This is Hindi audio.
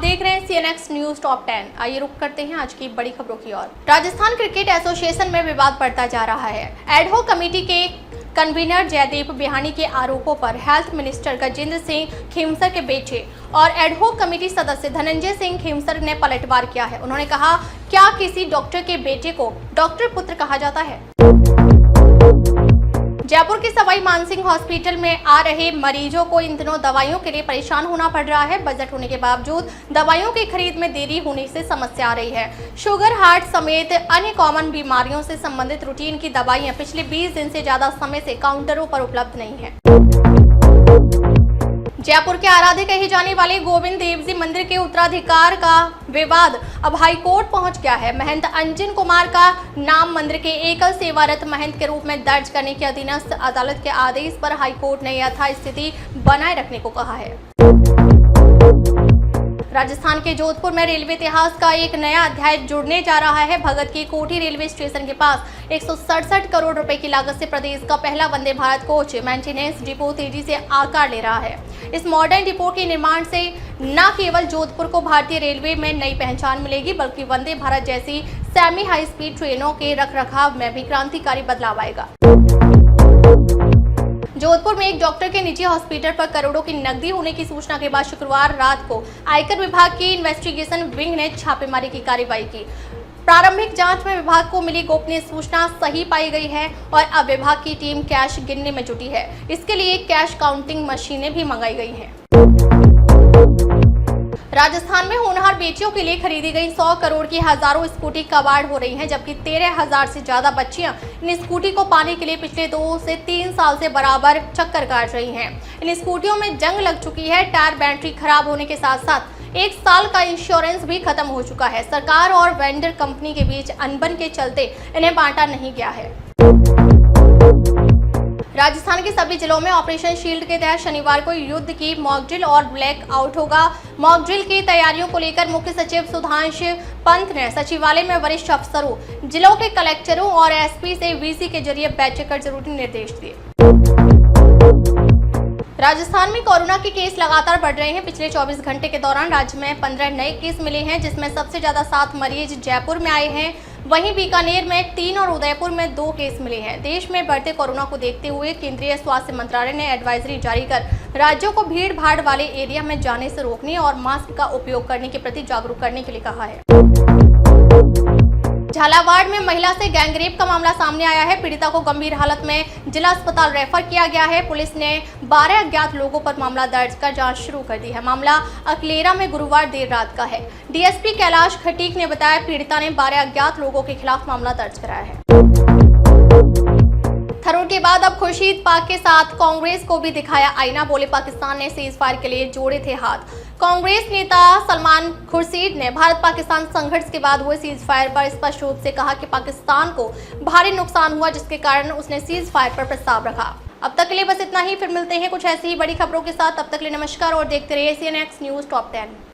देख रहे हैं CNX न्यूज टॉप 10। आइए रुक करते हैं आज की बड़ी खबरों की ओर। राजस्थान क्रिकेट एसोसिएशन में विवाद बढ़ता जा रहा है। एडहॉक कमेटी के कन्वीनर जयदीप बिहानी के आरोपों पर हेल्थ मिनिस्टर गजेंद्र सिंह खेमसर के बेटे और एडहॉक कमेटी सदस्य धनंजय सिंह खेमसर ने पलटवार किया है। उन्होंने कहा, क्या किसी डॉक्टर के बेटे को डॉक्टर पुत्र कहा जाता है? जयपुर के सवाई मानसिंह हॉस्पिटल में आ रहे मरीजों को इन दिनों दवाइयों के लिए परेशान होना पड़ रहा है। बजट होने के बावजूद दवाइयों की खरीद में देरी होने से समस्या आ रही है। शुगर, हार्ट समेत अन्य कॉमन बीमारियों से संबंधित रूटीन की दवाइयां पिछले 20 दिन से ज्यादा समय से काउंटरों पर उपलब्ध नहीं है। जयपुर के आराध्य कहे जाने वाले गोविंद देव जी मंदिर के उत्तराधिकार का विवाद अब हाईकोर्ट पहुंच गया है। महंत अंजन कुमार का नाम मंदिर के एकल सेवारत महंत के रूप में दर्ज करने की अधीनस्थ अदालत के आदेश पर हाईकोर्ट ने यथास्थिति बनाए रखने को कहा है। राजस्थान के जोधपुर में रेलवे इतिहास का एक नया अध्याय जुड़ने जा रहा है। भगत की कोठी रेलवे स्टेशन के पास 167 करोड़ रुपए की लागत से प्रदेश का पहला Vande Bharat coach maintenance depot तेजी से आकार ले रहा है। इस मॉडर्न डिपो के निर्माण से न केवल जोधपुर को भारतीय रेलवे में नई पहचान मिलेगी, बल्कि वंदे भारत जैसी सेमी हाई स्पीड ट्रेनों के रखरखाव में भी क्रांतिकारी बदलाव आएगा। जोधपुर में एक डॉक्टर के निजी हॉस्पिटल पर करोड़ों की नकदी होने की सूचना के बाद शुक्रवार रात को आयकर विभाग की इन्वेस्टिगेशन विंग ने छापेमारी की कार्रवाई की। प्रारंभिक जांच में विभाग को मिली गोपनीय सूचना सही पाई गई है और अब विभाग की टीम कैश गिनने में जुटी है। इसके लिए कैश काउंटिंग मशीनें भी मंगाई गई हैं। राजस्थान में होनहार बेटियों के लिए खरीदी गई 100 करोड़ की हजारों स्कूटी कबाड़ हो रही हैं, जबकि 13,000 से ज्यादा बच्चियां इन स्कूटी को पाने के लिए पिछले 2 से 3 साल से बराबर चक्कर काट रही हैं। इन स्कूटियों में जंग लग चुकी है। टायर, बैटरी खराब होने के साथ साथ 1 साल का इंश्योरेंस भी खत्म हो चुका है। सरकार और वेंडर कंपनी के बीच अनबन के चलते इन्हें बांटा नहीं गया है। राजस्थान के सभी जिलों में ऑपरेशन शील्ड के तहत शनिवार को युद्ध की मॉक ड्रिल और ब्लैक आउट होगा। मॉक ड्रिल की तैयारियों को लेकर मुख्य सचिव सुधांश पंत ने सचिवालय में वरिष्ठ अफसरों, जिलों के कलेक्टरों और एसपी से वीसी के जरिए बैठक कर जरूरी निर्देश दिए। राजस्थान में कोरोना के केस लगातार बढ़ रहे हैं। पिछले 24 घंटे के दौरान राज्य में 15 नए केस मिले हैं, जिसमें सबसे ज्यादा 7 मरीज जयपुर में आए हैं। वहीं बीकानेर में 3 और उदयपुर में 2 केस मिले हैं। देश में बढ़ते कोरोना को देखते हुए केंद्रीय स्वास्थ्य मंत्रालय ने एडवाइजरी जारी कर राज्यों को भीड़ भाड़ वाले एरिया में जाने से रोकने और मास्क का उपयोग करने के प्रति जागरूक करने के लिए कहा है। झालावाड़ में महिला से गैंगरेप का मामला सामने आया है। पीड़िता को गंभीर हालत में जिला अस्पताल रेफर किया गया है। पुलिस ने 12 अज्ञात लोगों पर मामला दर्ज कर जांच शुरू कर दी है। मामला अकलेरा में गुरुवार देर रात का है। डीएसपी कैलाश खटीक ने बताया, पीड़िता ने 12 अज्ञात लोगों के खिलाफ मामला दर्ज कराया है। थरूर के बाद अब खुर्शीद पाक के साथ कांग्रेस को भी दिखाया आईना। बोले, पाकिस्तान ने सीज फायर के लिए जोड़े थे हाथ। कांग्रेस नेता सलमान खुर्शीद ने भारत पाकिस्तान संघर्ष के बाद हुए सीज फायर पर स्पष्ट रूप से कहा कि पाकिस्तान को भारी नुकसान हुआ, जिसके कारण उसने सीज फायर पर प्रस्ताव रखा। अब तक के लिए बस इतना ही। फिर मिलते हैं कुछ ऐसी ही बड़ी खबरों के साथ। तब तक के लिए नमस्कार और देखते रहिए CNX न्यूज टॉप 10।